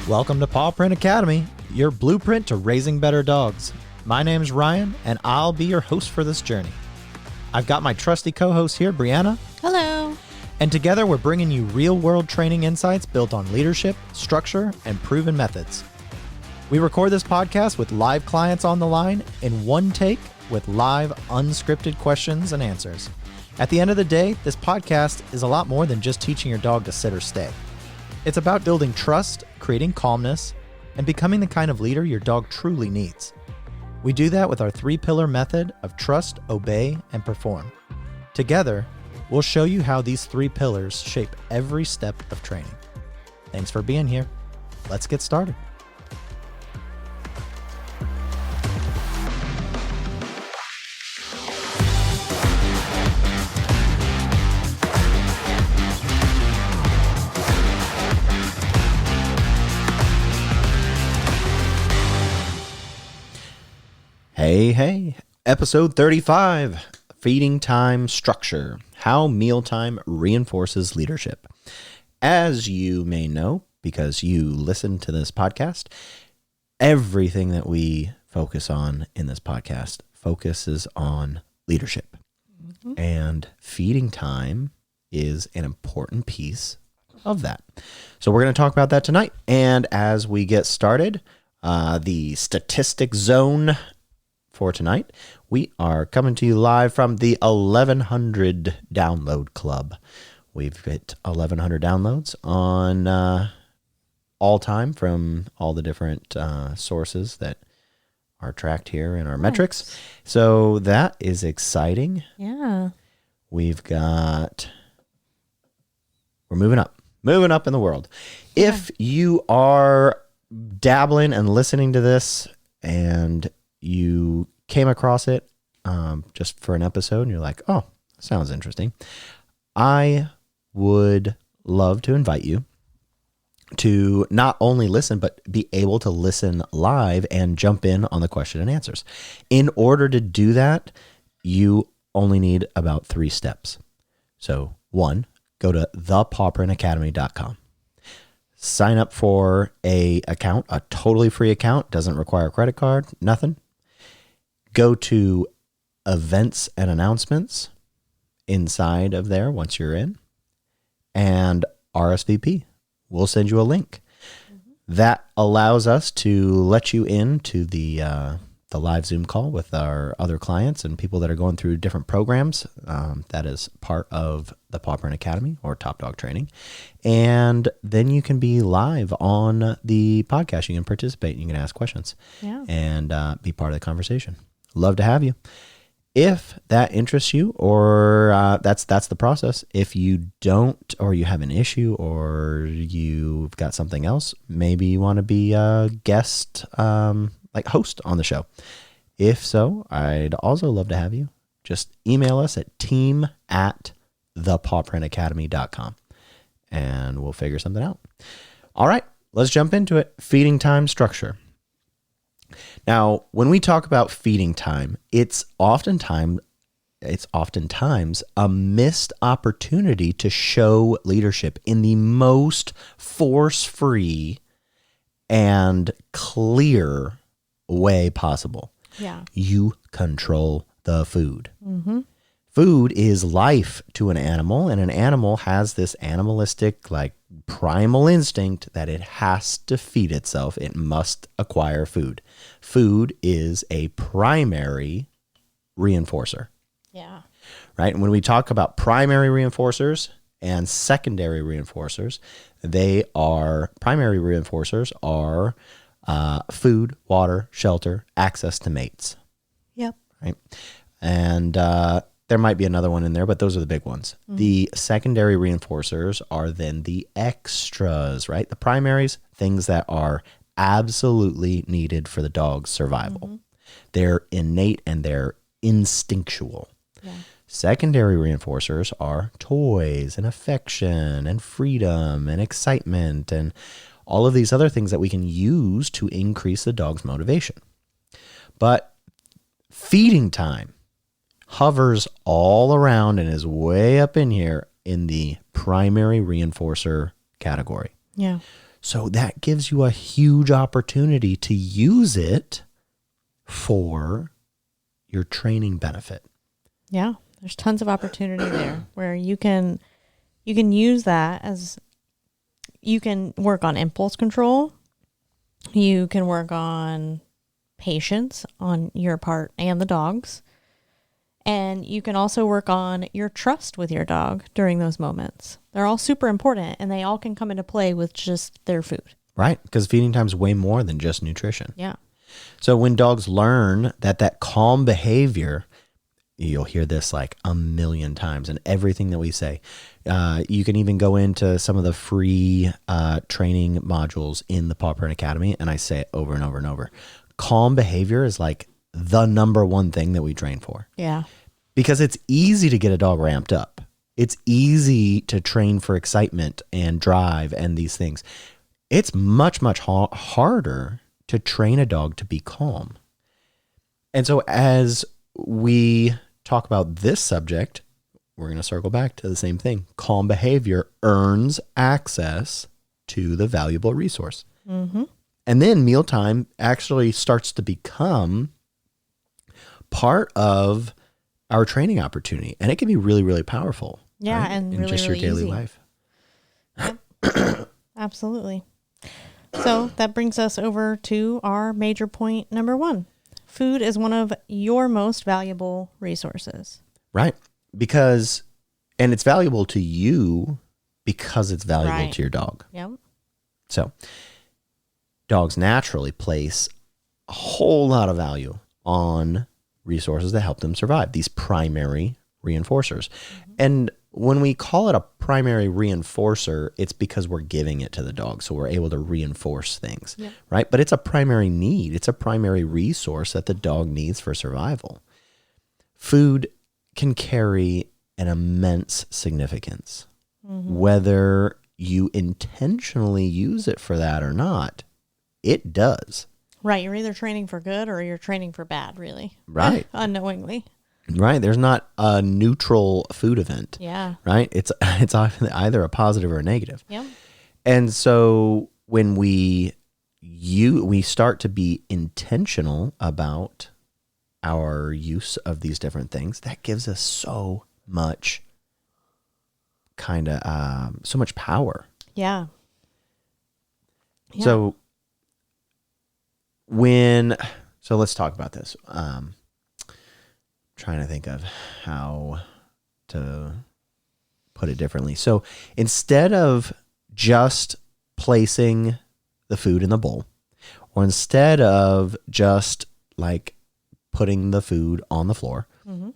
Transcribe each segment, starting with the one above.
Welcome to Paw Print Academy, your blueprint to raising better dogs. My name's Ryan, and I'll be your host for this journey. I've got my trusty co-host here, Brianna. Hello. And together we're bringing you real-world training insights built on leadership, structure, and proven methods. We record this podcast with live clients on the line in one take with live, unscripted questions and answers. At the end of the day, this podcast is a lot more than just teaching your dog to sit or stay. It's about building trust, creating calmness, and becoming the kind of leader your dog truly needs. We do that with our 3-pillar method of trust, obey, and perform. Together, we'll show you how these 3 pillars shape every step of training. Thanks for being here. Let's get started. Hey, episode 35, Feeding Time Structure, How Mealtime Reinforces Leadership. As you may know, because you listen to this podcast, everything that we focus on in this podcast focuses on leadership. Mm-hmm. And feeding time is an important piece of that. So we're going to talk about that tonight. And as we get started, the statistic zone for tonight, we are coming to you live from the 1100 Download Club. We've hit 1100 downloads on all time from all the different sources that are tracked here in our metrics. So that is exciting. Yeah. We're moving up in the world. Yeah. If you are dabbling and listening to this and you came across it just for an episode and you're like, oh, sounds interesting, I would love to invite you to not only listen, but be able to listen live and jump in on the question and answers. In order to do that, you only need about 3 steps. So 1, go to thepawprintacademy.com. Sign up for a account, a totally free account, doesn't require a credit card, nothing. Go to events and announcements inside of there once you're in, and RSVP. We'll send you a link. Mm-hmm. That allows us to let you into the live Zoom call with our other clients and people that are going through different programs. That is part of the Paw Print Academy or Top Dog Training. And then you can be live on the podcast. You can participate. You can ask questions and be part of the conversation. Love to have you. If that interests you, or that's the process. If you don't, or you have an issue, or you've got something else, maybe you want to be a guest, like host on the show. If so, I'd also love to have you. Just email us at team@thepawprintacademy.com and we'll figure something out. All right, let's jump into it. Feeding time structure. Now, when we talk about feeding time, it's oftentimes a missed opportunity to show leadership in the most force-free and clear way possible. Yeah. You control the food. Mm-hmm. Food is life to an animal, and an animal has this animalistic, like, primal instinct that it has to feed itself. It must acquire food. Food is a primary reinforcer. Yeah. Right? And when we talk about primary reinforcers and secondary reinforcers, primary reinforcers are food, water, shelter, access to mates. Yep. Right? And there might be another one in there, but those are the big ones. Mm-hmm. The secondary reinforcers are then the extras, right? The primaries, things that are absolutely needed for the dog's survival. Mm-hmm. They're innate and they're instinctual. Yeah. Secondary reinforcers are toys and affection and freedom and excitement and all of these other things that we can use to increase the dog's motivation. But feeding time hovers all around and is way up in here in the primary reinforcer category. Yeah. So that gives you a huge opportunity to use it for your training benefit. Yeah. There's tons of opportunity there where you can use that as you can work on impulse control. You can work on patience on your part and the dog's. And you can also work on your trust with your dog during those moments. They're all super important, and they all can come into play with just their food. Right, because feeding time is way more than just nutrition. Yeah. So when dogs learn that calm behavior, you'll hear this like a million times in everything that we say. You can even go into some of the free training modules in the Paw Parent Academy, and I say it over and over and over. Calm behavior is like the number one thing that we train for. Yeah. Because it's easy to get a dog ramped up. It's easy to train for excitement and drive and these things. It's much, much harder to train a dog to be calm. And so as we talk about this subject, we're going to circle back to the same thing. Calm behavior earns access to the valuable resource. Mm-hmm. And then mealtime actually starts to become part of our training opportunity. And it can be really, really powerful. Yeah, right? and in really, just really your daily easy. life. Yep. Absolutely. So that brings us over to our major point number 1. Food is one of your most valuable resources. Right. Because, and it's valuable to you because it's valuable to your dog. Yep. So dogs naturally place a whole lot of value on resources that help them survive, these primary reinforcers. Mm-hmm. And when we call it a primary reinforcer, it's because we're giving it to the dog. So we're able to reinforce things, yep. right? But it's a primary need. It's a primary resource that the dog needs for survival. Food can carry an immense significance, mm-hmm. whether you intentionally use it for that or not. It does. Right. You're either training for good or you're training for bad, really. Right. Unknowingly. Right. There's not a neutral food event. Yeah. Right. It's either a positive or a negative. Yep. And so when we start to be intentional about our use of these different things, that gives us so much so much power. Yeah. So let's talk about this. Trying to think of how to put it differently. So instead of just placing the food in the bowl, or instead of just like putting the food on the floor, mm-hmm.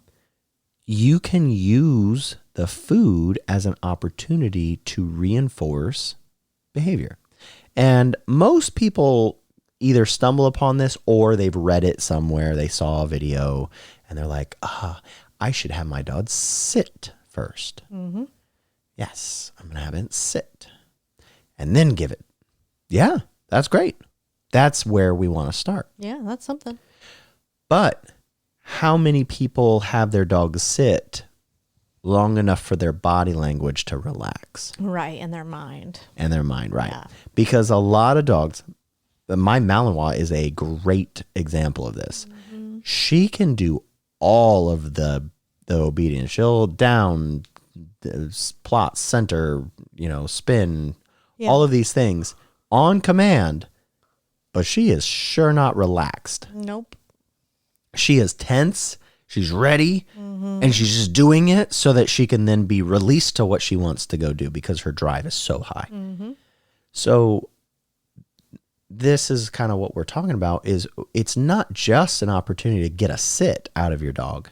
you can use the food as an opportunity to reinforce behavior. And most people either stumble upon this or they've read it somewhere. They saw a video and they're like, I should have my dog sit first. Mm-hmm. Yes, I'm going to have it sit and then give it. Yeah, that's great. That's where we want to start. Yeah, that's something. But how many people have their dogs sit long enough for their body language to relax? Right, and their mind. Right. Yeah. Because a lot of dogs, my Malinois is a great example of this. Mm-hmm. She can do all of the obedience. She'll down, plot, center, spin, all of these things on command, but she is sure not relaxed. Nope. She is tense. She's ready, mm-hmm. and she's just doing it so that she can then be released to what she wants to go do because her drive is so high. Mm-hmm. So this is kind of what we're talking about. Is it's not just an opportunity to get a sit out of your dog.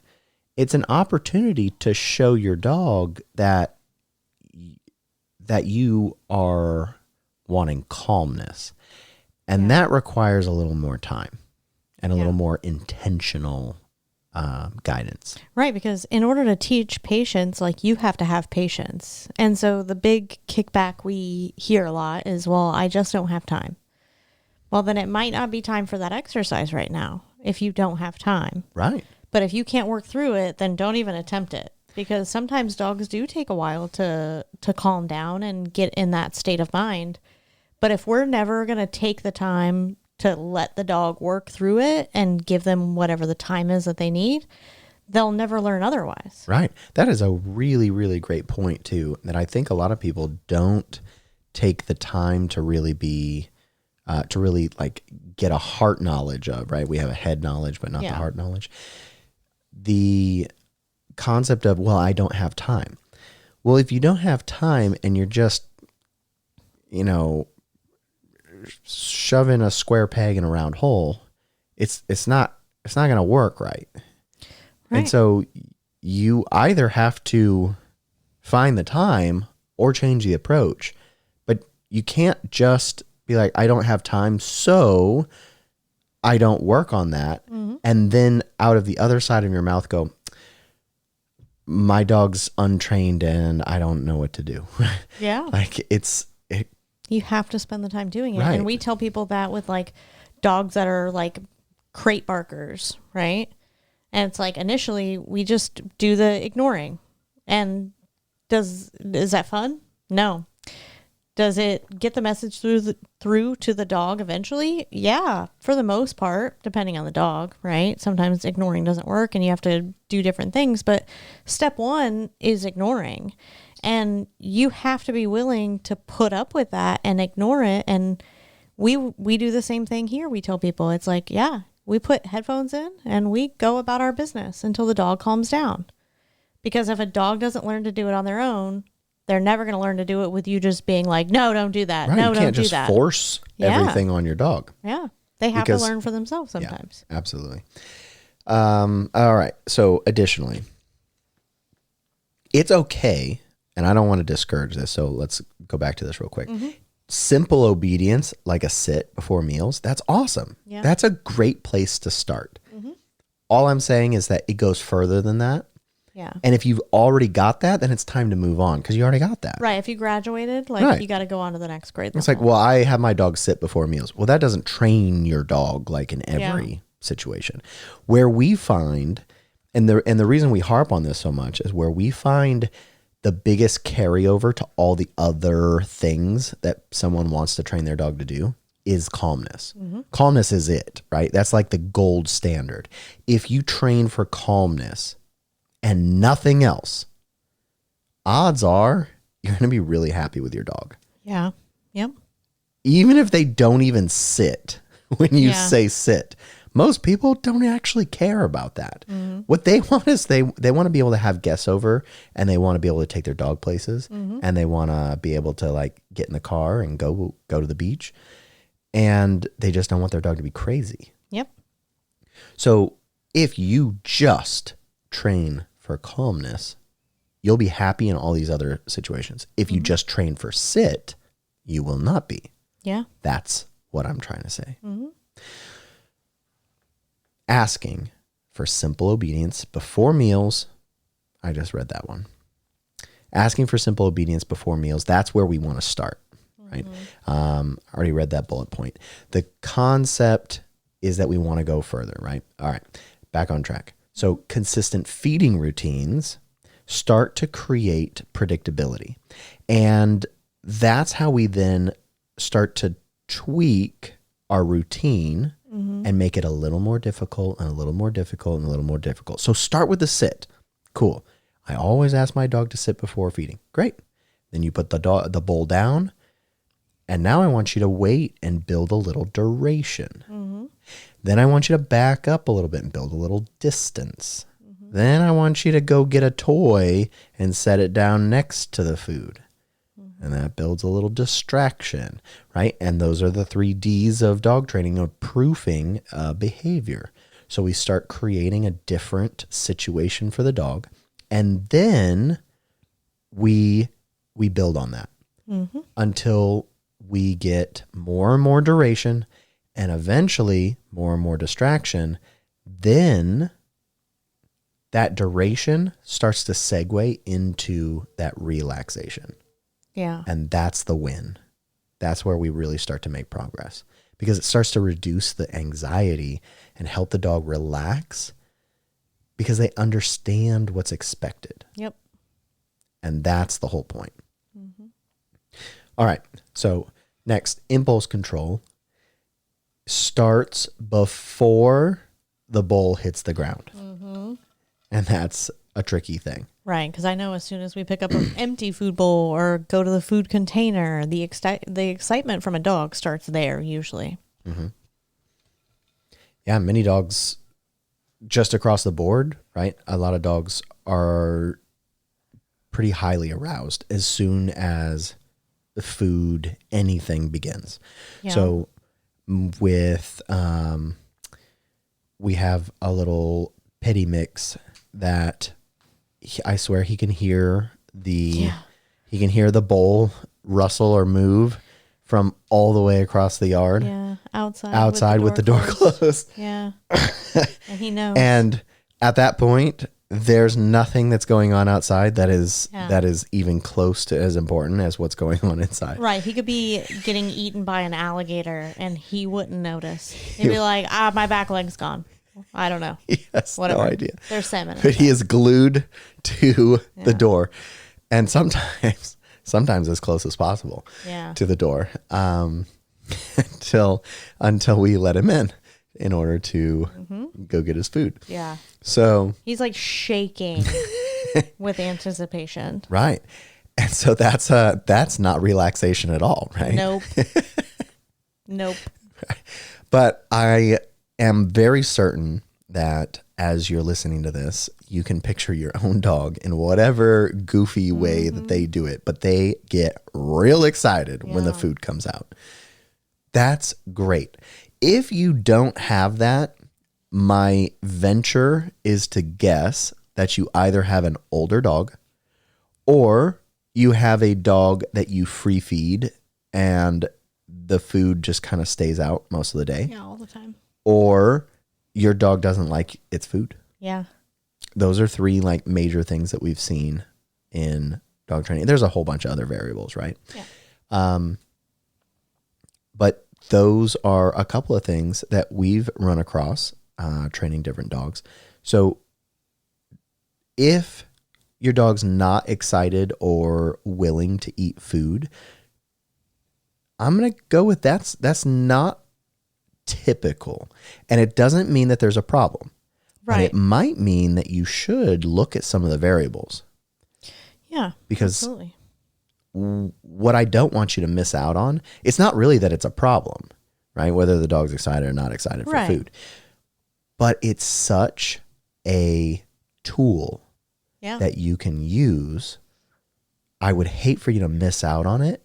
It's an opportunity to show your dog that you are wanting calmness. And that requires a little more time and a little more intentional guidance. Right, because in order to teach patience, you have to have patience. And so the big kickback we hear a lot is, well, I just don't have time. Well, then it might not be time for that exercise right now if you don't have time. Right. But if you can't work through it, then don't even attempt it. Because sometimes dogs do take a while to calm down and get in that state of mind. But if we're never going to take the time to let the dog work through it and give them whatever the time is that they need, they'll never learn otherwise. Right. That is a really, really great point too, that I think a lot of people don't take the time to really be, to really like get a heart knowledge of, right? We have a head knowledge, but not the heart knowledge. The concept of, well, I don't have time. Well, if you don't have time and you're just, you know, shoving a square peg in a round hole, it's not going to work right. And so you either have to find the time or change the approach, but you can't just be like, I don't have time, so I don't work on that. And then out of the other side of your mouth go, my dog's untrained and I don't know what to do. Yeah. Like you have to spend the time doing it. Right. And we tell people that with like dogs that are like crate barkers, right? And it's like initially we just do the ignoring. And is that fun? No. Does it get the message through to the dog eventually? Yeah, for the most part, depending on the dog, right? Sometimes ignoring doesn't work and you have to do different things, but step one is ignoring. And you have to be willing to put up with that and ignore it. And we do the same thing here. We tell people, it's like, yeah, we put headphones in and we go about our business until the dog calms down. Because if a dog doesn't learn to do it on their own, they're never going to learn to do it with you just being like, no, don't do that. Right. No, you don't can't do just that. force everything on your dog. Yeah. They have to learn for themselves sometimes. Yeah, absolutely. All right. So additionally, it's okay, and I don't want to discourage this, so let's go back to this real quick. Simple obedience, like a sit before meals, that's awesome. Yeah. That's a great place to start. All I'm saying is that it goes further than that. Yeah. And if you've already got that, then it's time to move on because you already got that. Right. If you graduated, like you got to go on to the next grade level. It's like, well, I have my dog sit before meals. Well, that doesn't train your dog like in every situation. Where we find, and the reason we harp on this so much is where we find the biggest carryover to all the other things that someone wants to train their dog to do is calmness. Calmness is it, right? That's like the gold standard. If you train for calmness and nothing else, odds are you're going to be really happy with your dog. Yeah. Yep. Even if they don't even sit when you say sit. Most people don't actually care about that. What they want is they want to be able to have guests over and they want to be able to take their dog places and they want to be able to like get in the car and go to the beach. And they just don't want their dog to be crazy. Yep. So if you just train for calmness, you'll be happy in all these other situations. If you just train for sit, you will not be. Yeah. That's what I'm trying to say. Asking for simple obedience before meals. I just read that one. Asking for simple obedience before meals. That's where we want to start. Right. I already read that bullet point. The concept is that we want to go further. Right. All right. Back on track. So consistent feeding routines start to create predictability. And that's how we then start to tweak our routine and make it a little more difficult and a little more difficult and a little more difficult. So start with the sit. Cool. I always ask my dog to sit before feeding. Great. Then you put the bowl down. And now I want you to wait and build a little duration. Then I want you to back up a little bit and build a little distance. Then I want you to go get a toy and set it down next to the food. And that builds a little distraction, right? And those are the 3 Ds of dog training, of proofing behavior. So we start creating a different situation for the dog. And then we build on that until we get more and more duration and eventually more and more distraction. Then that duration starts to segue into that relaxation. Yeah. And that's the win. That's where we really start to make progress because it starts to reduce the anxiety and help the dog relax because they understand what's expected. Yep. And that's the whole point. All right. So Next, impulse control starts before the bowl hits the ground. Mm-hmm. And that's a tricky thing. Right, because I know as soon as we pick up an empty food bowl or go to the food container, the excitement from a dog starts there usually. Mm-hmm. Yeah, many dogs just across the board, right? A lot of dogs are pretty highly aroused as soon as the food, anything begins. Yeah. So with, we have a little petty mix that I swear he can hear he can hear the bowl rustle or move from all the way across the yard. Yeah, outside with the door closed. Yeah. And he knows. And at that point, there's nothing that's going on outside that is even close to as important as what's going on inside. Right. He could be getting eaten by an alligator and he wouldn't notice. He'd be like, my back leg's gone. I don't know. He has no idea. There's salmon. But he is glued to the door. And sometimes as close as possible to the door until we let him in order to go get his food. Yeah. So he's like shaking with anticipation. Right. And so that's not relaxation at all, right? Nope. Nope. But I am very certain that as you're listening to this, you can picture your own dog in whatever goofy way that they do it, but they get real excited when the food comes out. That's great. If you don't have that, my venture is to guess that you either have an older dog or you have a dog that you free feed and the food just kind of stays out most of the day. Yeah, all the time. Or your dog doesn't like its food. Yeah. Those are three like major things that we've seen in dog training. There's a whole bunch of other variables, right? Yeah. But those are a couple of things that we've run across training different dogs. So if your dog's not excited or willing to eat food, I'm going to go with that's not typical. And it doesn't mean that there's a problem. Right. But it might mean that you should look at some of the variables. Yeah. Because absolutely. What I don't want you to miss out on, it's not really that it's a problem, right? Whether the dog's excited or not excited for food. But it's such a tool that you can use. I would hate for you to miss out on it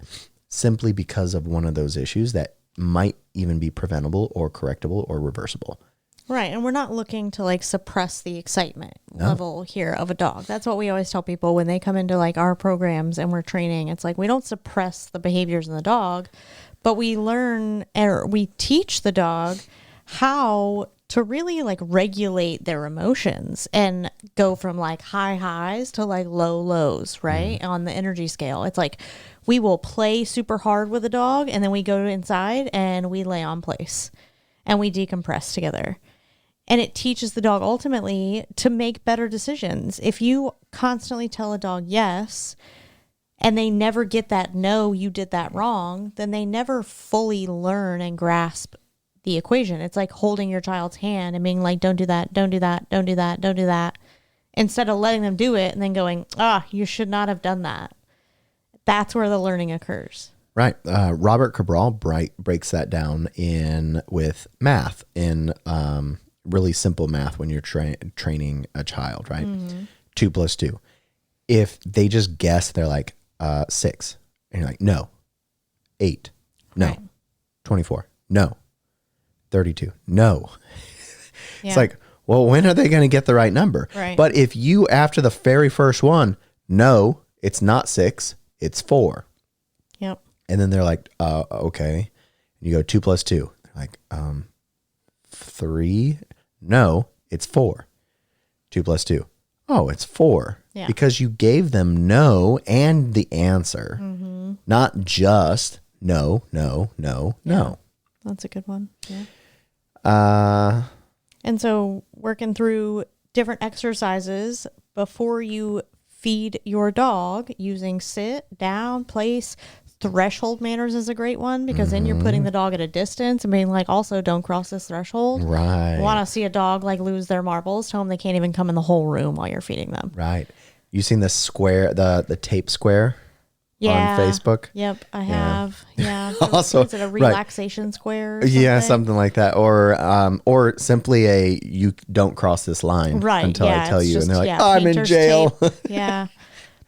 simply because of one of those issues that might even be preventable or correctable or reversible. Right. And we're not looking to like suppress the excitement level here of a dog. That's what we always tell people when they come into like our programs and we're training. It's like we don't suppress the behaviors in the dog, but we learn or we teach the dog how to really like regulate their emotions and go from like high highs to like low lows, right? On the energy scale. It's like we will play super hard with a dog and then we go inside and we lay on place and we decompress together. And it teaches the dog ultimately to make better decisions. If you constantly tell a dog yes, and they never get that no, you did that wrong, then they never fully learn and grasp the equation. It's like holding your child's hand and being like, don't do that, don't do that, don't do that, don't do that. Instead of letting them do it and then going, you should not have done that. That's where the learning occurs. Right. Robert Cabral breaks that down with math in really simple math when you're training a child, right? 2 + 2. If they just guess, they're like 6. And you're like, no. 8. No. Right. 24. No. 32. No. It's like, well, when are they going to get the right number? Right. But if you, after the very first one, no, it's not 6, it's 4. Yep. And then they're like, okay. And you go 2 + 2. They're like, 3. No, it's 4. 2 + 2. Oh, it's 4. Yeah. Because you gave them no and the answer, not just no, no, no, no. That's a good one. Yeah. And so working through different exercises before you feed your dog using sit, down, place, threshold manners is a great one, because then you're putting the dog at a distance and being like, also don't cross this threshold. Right. Want to see a dog like lose their marbles? Tell them they can't even come in the whole room while you're feeding them. Right. You seen the square, the tape square on Facebook? Yep, I have. Yeah. Also, is it a relaxation square? Or yeah, something like that, or simply a you don't cross this line until I tell you, and they're like, I'm in jail. Yeah,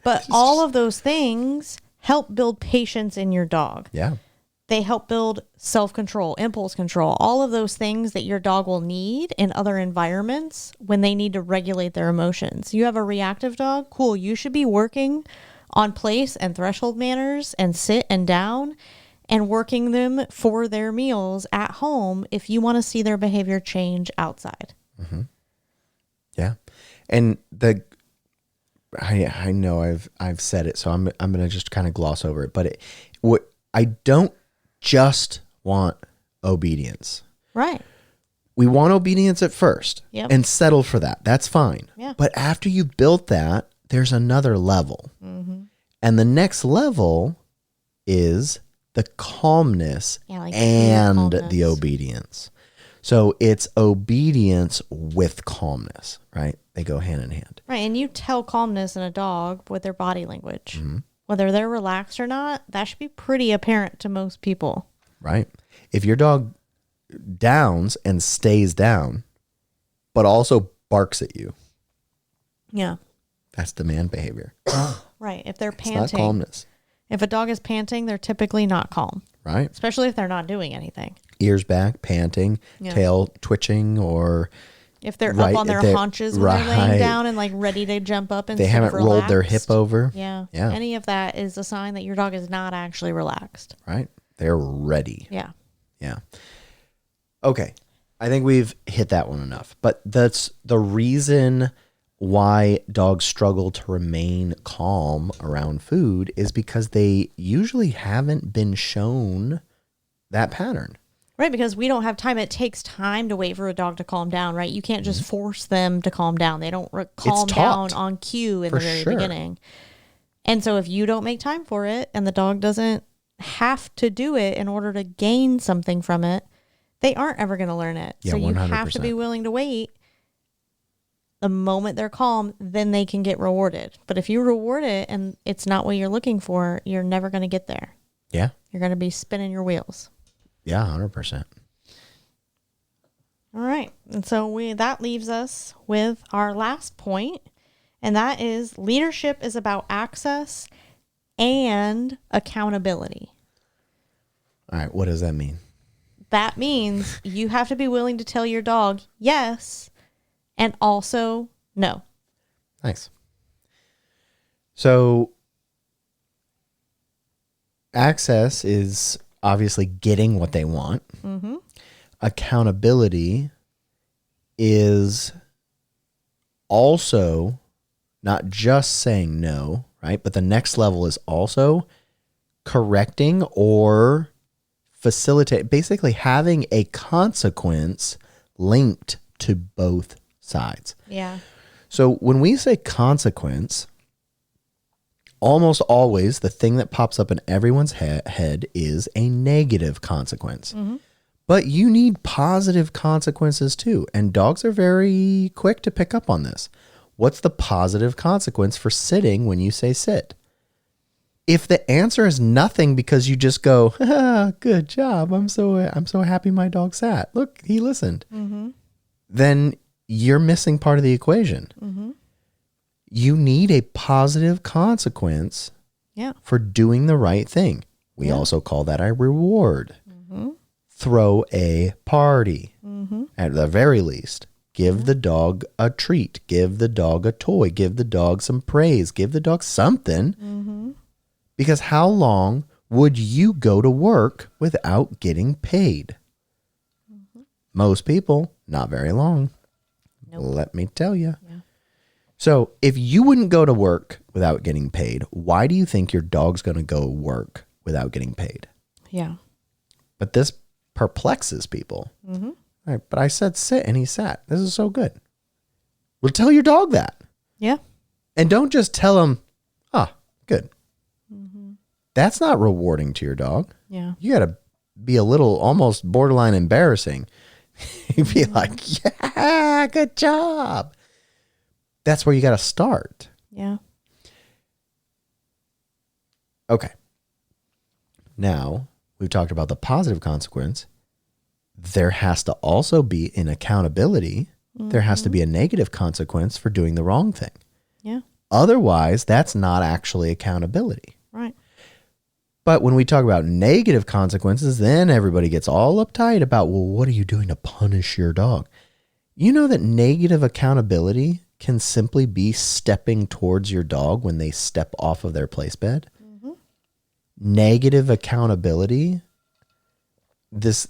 but all of those things help build patience in your dog. Yeah, they help build self-control, impulse control, all of those things that your dog will need in other environments when they need to regulate their emotions. You have a reactive dog, cool. You should be working on place and threshold manners and sit and down and working them for their meals at home if you want to see their behavior change outside. Mm-hmm. Yeah. And I know I've said it, so I'm going to just kind of gloss over it, but I don't just want obedience. Right. We want obedience at first and settle for that. That's fine. Yeah. But after you built that, there's another level. Mm-hmm. And the next level is the calmness and the obedience. So it's obedience with calmness, right? They go hand in hand. Right. And you tell calmness in a dog with their body language. Mm-hmm. Whether they're relaxed or not, that should be pretty apparent to most people. Right. If your dog downs and stays down, but also barks at you. Yeah. That's demand behavior. Right. If they're panting. It's not calmness. If a dog is panting, they're typically not calm. Right. Especially if they're not doing anything. Ears back, panting, tail twitching, or if they're up on their haunches when they're laying down and like ready to jump up and they haven't rolled their hip over. Yeah. Any of that is a sign that your dog is not actually relaxed. Right. They're ready. Yeah. Yeah. Okay. I think we've hit that one enough. But that's the reason why dogs struggle to remain calm around food is because they usually haven't been shown that pattern. Right, because we don't have time. It takes time to wait for a dog to calm down, right? You can't just force them to calm down. They don't calm down on cue in the very beginning. And so if you don't make time for it and the dog doesn't have to do it in order to gain something from it, they aren't ever going to learn it. Yeah, so you 100%. have to be willing to wait. The moment they're calm, then they can get rewarded. But if you reward it and it's not what you're looking for, you're never going to get there. Yeah. You're going to be spinning your wheels. Yeah, 100%. All right. And so that leaves us with our last point, and that is leadership is about access and accountability. All right. What does that mean? That means you have to be willing to tell your dog yes and also no. Nice. So access is obviously getting what they want. Mm-hmm. Accountability is also not just saying no, right? But the next level is also correcting or facilitate, basically having a consequence linked to both sides. Yeah. So when we say consequence, almost always the thing that pops up in everyone's head is a negative consequence. Mm-hmm. But you need positive consequences too. And dogs are very quick to pick up on this. What's the positive consequence for sitting when you say sit? If the answer is nothing because you just go, good job, I'm so happy my dog sat. Look, he listened. Mm-hmm. Then you're missing part of the equation. Mm-hmm. You need a positive consequence for doing the right thing. We also call that a reward. Mm-hmm. Throw a party. Mm-hmm. At the very least, give the dog a treat. Give the dog a toy. Give the dog some praise. Give the dog something. Mm-hmm. Because how long would you go to work without getting paid? Mm-hmm. Most people, not very long. Nope. Let me tell you. Yeah. So if you wouldn't go to work without getting paid, why do you think your dog's going to go work without getting paid? Yeah. But this perplexes people. Mm-hmm. All right, but I said sit and he sat. This is so good. Well, tell your dog that. Yeah. And don't just tell him, good. Mm-hmm. That's not rewarding to your dog. Yeah. You got to be a little almost borderline embarrassing. You'd be like, yeah, good job. That's where you got to start. Yeah. Okay. Now we've talked about the positive consequence. There has to also be an accountability. There has to be a negative consequence for doing the wrong thing. Yeah. Otherwise, that's not actually accountability. Right. But when we talk about negative consequences, then everybody gets all uptight about, well, what are you doing to punish your dog? You know that negative accountability can simply be stepping towards your dog when they step off of their place bed. Mm-hmm. Negative accountability, this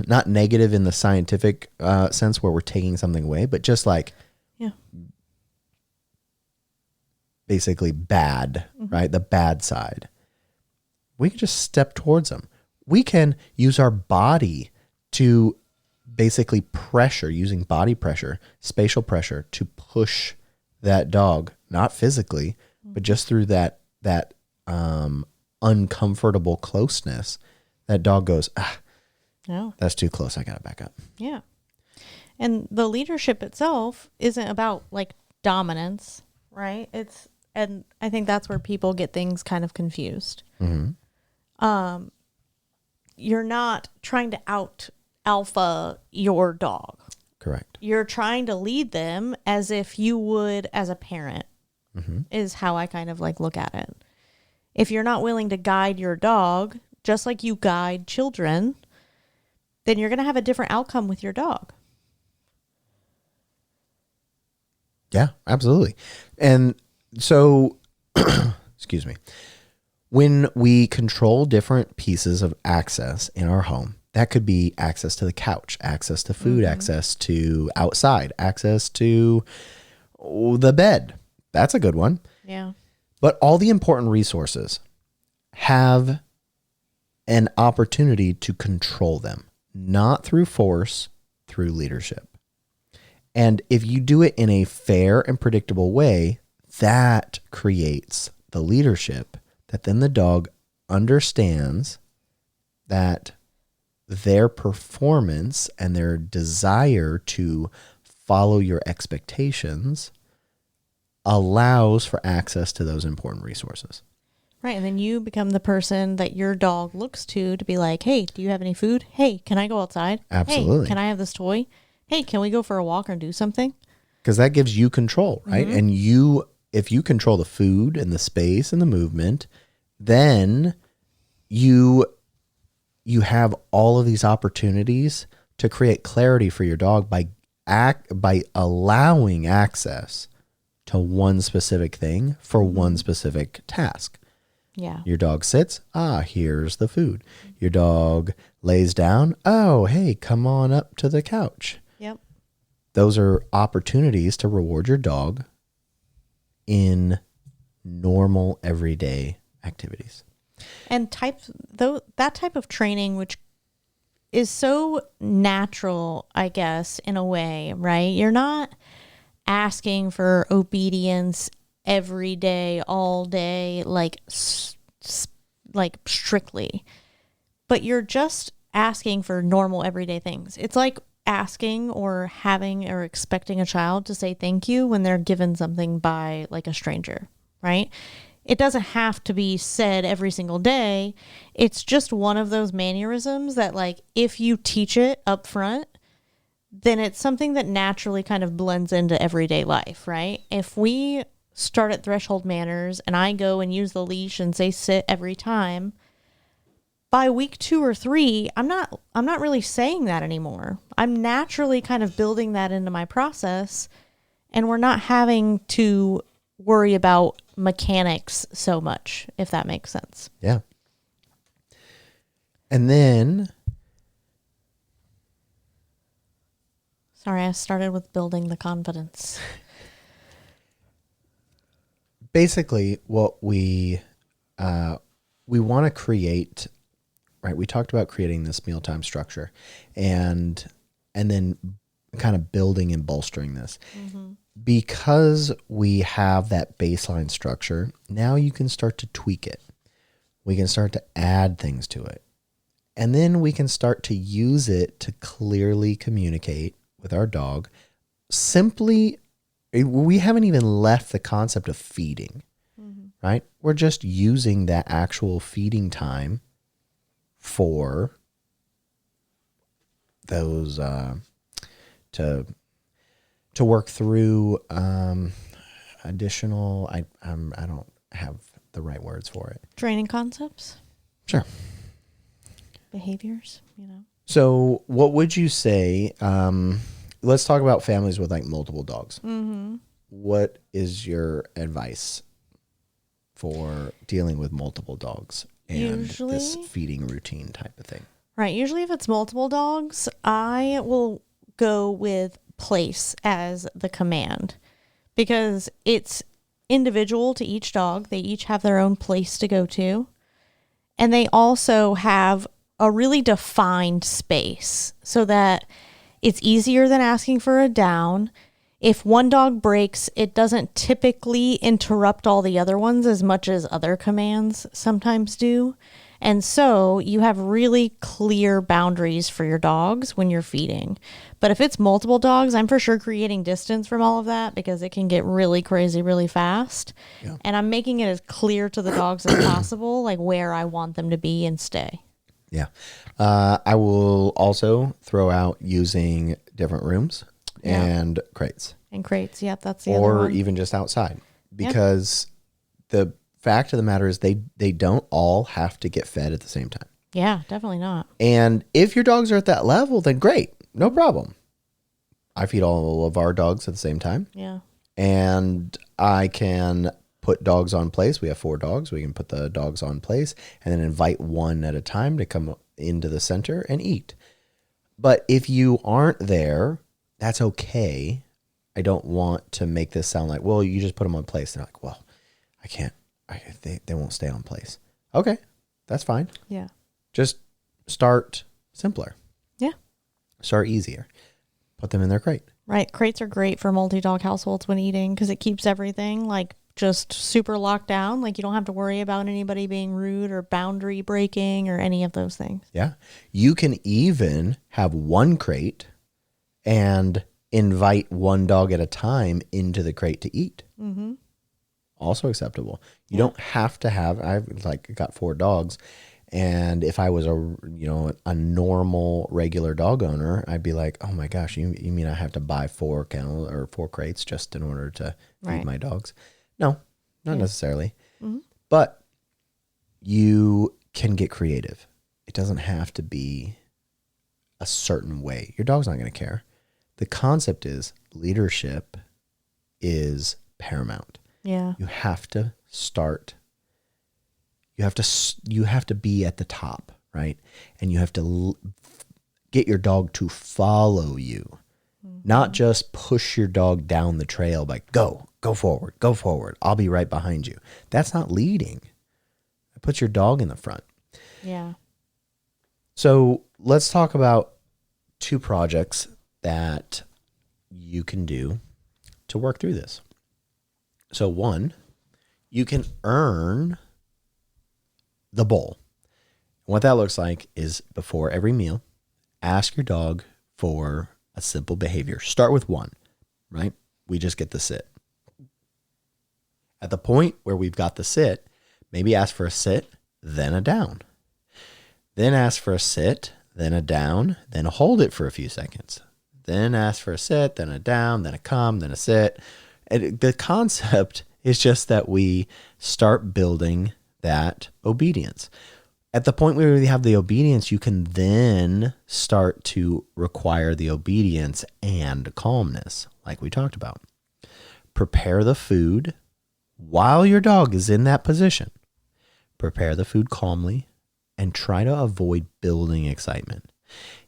not negative in the scientific sense where we're taking something away, but just like basically bad, right? The bad side. We can just step towards them. We can use our body to basically pressure, using body pressure, spatial pressure to push that dog, not physically, but just through that uncomfortable closeness. That dog goes, No. That's too close. I got to back up. Yeah. And the leadership itself isn't about like dominance, right? And I think that's where people get things kind of confused. Mm-hmm. You're not trying to out alpha your dog. Correct. You're trying to lead them as if you would as a parent, is how I kind of like look at it. If you're not willing to guide your dog, just like you guide children, then you're going to have a different outcome with your dog. Yeah, absolutely. And so, excuse me, when we control different pieces of access in our home, that could be access to the couch, access to food, access to outside, access to the bed. That's a good one. Yeah. But all the important resources have an opportunity to control them, not through force, through leadership. And if you do it in a fair and predictable way, that creates the leadership that then the dog understands that their performance and their desire to follow your expectations allows for access to those important resources. Right. And then you become the person that your dog looks to be like, hey, do you have any food? Hey, can I go outside? Absolutely. Hey, can I have this toy? Hey, can we go for a walk or do something? Because that gives you control, right? And if you control the food and the space and the movement, then you have all of these opportunities to create clarity for your dog by allowing access to one specific thing for one specific task. Yeah. Your dog sits, here's the food. Your dog lays down, hey, come on up to the couch. Yep. Those are opportunities to reward your dog in normal everyday activities. And that type of training, which is so natural, I guess, in a way, right? You're not asking for obedience every day, all day, like strictly, but you're just asking for normal everyday things. It's like asking or having or expecting a child to say thank you when they're given something by like a stranger, right? It doesn't have to be said every single day. It's just one of those mannerisms that, like, if you teach it up front, then it's something that naturally kind of blends into everyday life, right? If we start at threshold manners and I go and use the leash and say sit every time, by week 2 or 3, I'm not really saying that anymore. I'm naturally kind of building that into my process, and we're not having to worry about mechanics so much, if that makes sense. Yeah. And then, sorry, I started with building the confidence. basically what we want to create, right? We talked about creating this mealtime structure and then kind of building and bolstering this. Because we have that baseline structure, now you can start to tweak it. We can start to add things to it. And then we can start to use it to clearly communicate with our dog. Simply, we haven't even left the concept of feeding, right? We're just using that actual feeding time for those to work through additional. I don't have the right words for it. Training concepts, Sure. behaviors, you know. So, what would you say? Let's talk about families with like multiple dogs. What is your advice for dealing with multiple dogs and this feeding routine type of thing? Right. Usually, if it's multiple dogs, I will go with place as the command because it's individual to each dog. They each have their own place to go to. And they also have a really defined space so that it's easier than asking for a down. If one dog breaks, it doesn't typically interrupt all the other ones as much as other commands sometimes do. And so you have really clear boundaries for your dogs when you're feeding. But if it's multiple dogs, I'm for sure creating distance from all of that because it can get really crazy really fast. Yeah. And I'm making it as clear to the dogs as possible, like where I want them to be and stay. Yeah. I will also throw out using different rooms and crates. And crates, yep, that's the other one. Or even just outside. Because the fact of the matter is they don't all have to get fed at the same time. Yeah, definitely not. And if your dogs are at that level, then great. No problem. I feed all of our dogs at the same time. Yeah. And I can put dogs on place. We have 4 dogs. We can put the dogs on place and then invite one at a time to come into the center and eat. But if you aren't there, that's okay. I don't want to make this sound like, well, you just put them on place. They're like, well, I can't. They won't stay on place. Okay, that's fine. Yeah. Just start simpler. Yeah. Start easier. Put them in their crate. Right. Crates are great for multi-dog households when eating because it keeps everything like just super locked down. Like you don't have to worry about anybody being rude or boundary breaking or any of those things. Yeah. You can even have one crate and invite one dog at a time into the crate to eat. Mm-hmm. Also acceptable. You don't have to have, I've got 4 dogs. And if I was a normal regular dog owner, I'd be like, oh my gosh, you mean I have to buy 4 kennels or 4 crates just in order to feed my dogs? No, not necessarily. Mm-hmm. But you can get creative. It doesn't have to be a certain way. Your dog's not going to care. The concept is leadership is paramount. Yeah. You have to start. You have to be at the top, right? And you have to get your dog to follow you, not just push your dog down the trail by go forward. I'll be right behind you. That's not leading. It puts your dog in the front. Yeah. So let's talk about 2 projects that you can do to work through this. So 1, you can earn the bowl. What that looks like is before every meal, ask your dog for a simple behavior. Start with 1, right? We just get the sit. At the point where we've got the sit, maybe ask for a sit, then a down. Then ask for a sit, then a down, then hold it for a few seconds. Then ask for a sit, then a down, then a come, then a sit. And the concept is just that we start building that obedience. At the point where we have the obedience, you can then start to require the obedience and calmness, like we talked about. Prepare the food while your dog is in that position. Prepare the food calmly and try to avoid building excitement.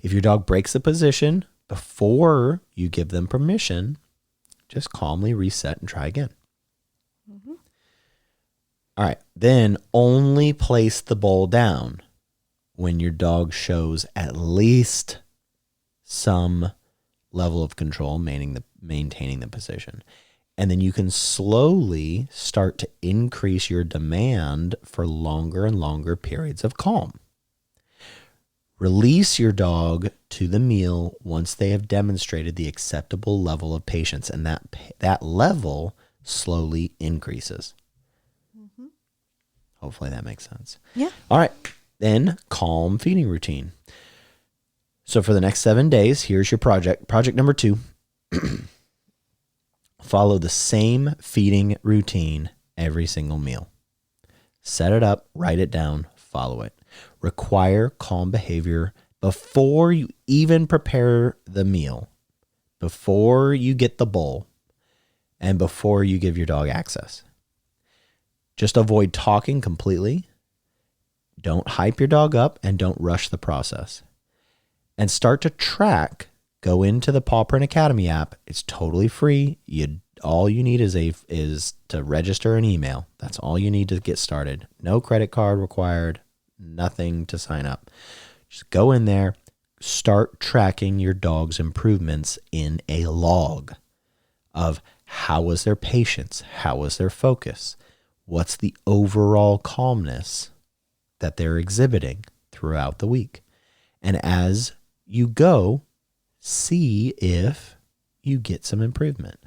If your dog breaks the position before you give them permission, just calmly reset and try again. Mm-hmm. All right. Then only place the bowl down when your dog shows at least some level of control, maintaining the position. And then you can slowly start to increase your demand for longer and longer periods of calm. Release your dog to the meal once they have demonstrated the acceptable level of patience, and that level slowly increases. Mm-hmm. Hopefully that makes sense. Yeah. All right. Then calm feeding routine. So for the next 7 days, here's your project. Project number 2. Follow the same feeding routine every single meal. Set it up, write it down, follow it. Require calm behavior before you even prepare the meal, before you get the bowl, and before you give your dog access. Just avoid talking completely. Don't hype your dog up and don't rush the process. And start to track. Go into the Paw Print Academy app. It's totally free. All you need is to register an email. That's all you need to get started. No credit card required. Nothing to sign up. Just go in there. Start tracking your dog's improvements in a log of how was their patience, how was their focus, what's the overall calmness that they're exhibiting throughout the week. And as you go, see if you get some improvement.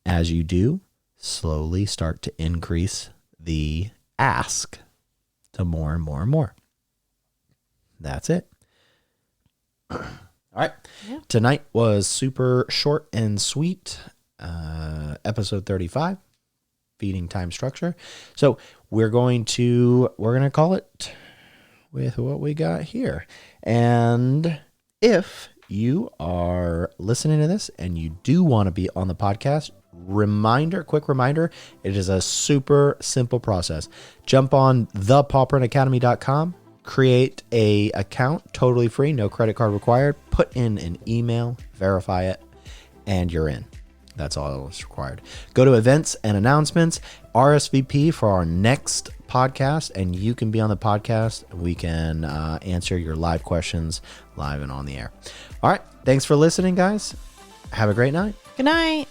As you do, slowly start to increase the ask to more and more and more. That's it. All right. Yeah. Tonight was super short and sweet. Episode 35, feeding time structure. So we're going to call it with what we got here. And if you are listening to this and you do want to be on the podcast, quick reminder, it is a super simple process. Jump on thepawprintacademy.com, create a account, totally free, no credit card required, put in an email, verify it, and you're in. That's all that's required. Go to events and announcements, RSVP for our next podcast, and you can be on the podcast. We can answer your live questions live and on the air. All right. Thanks for listening, guys. Have a great night. Good night.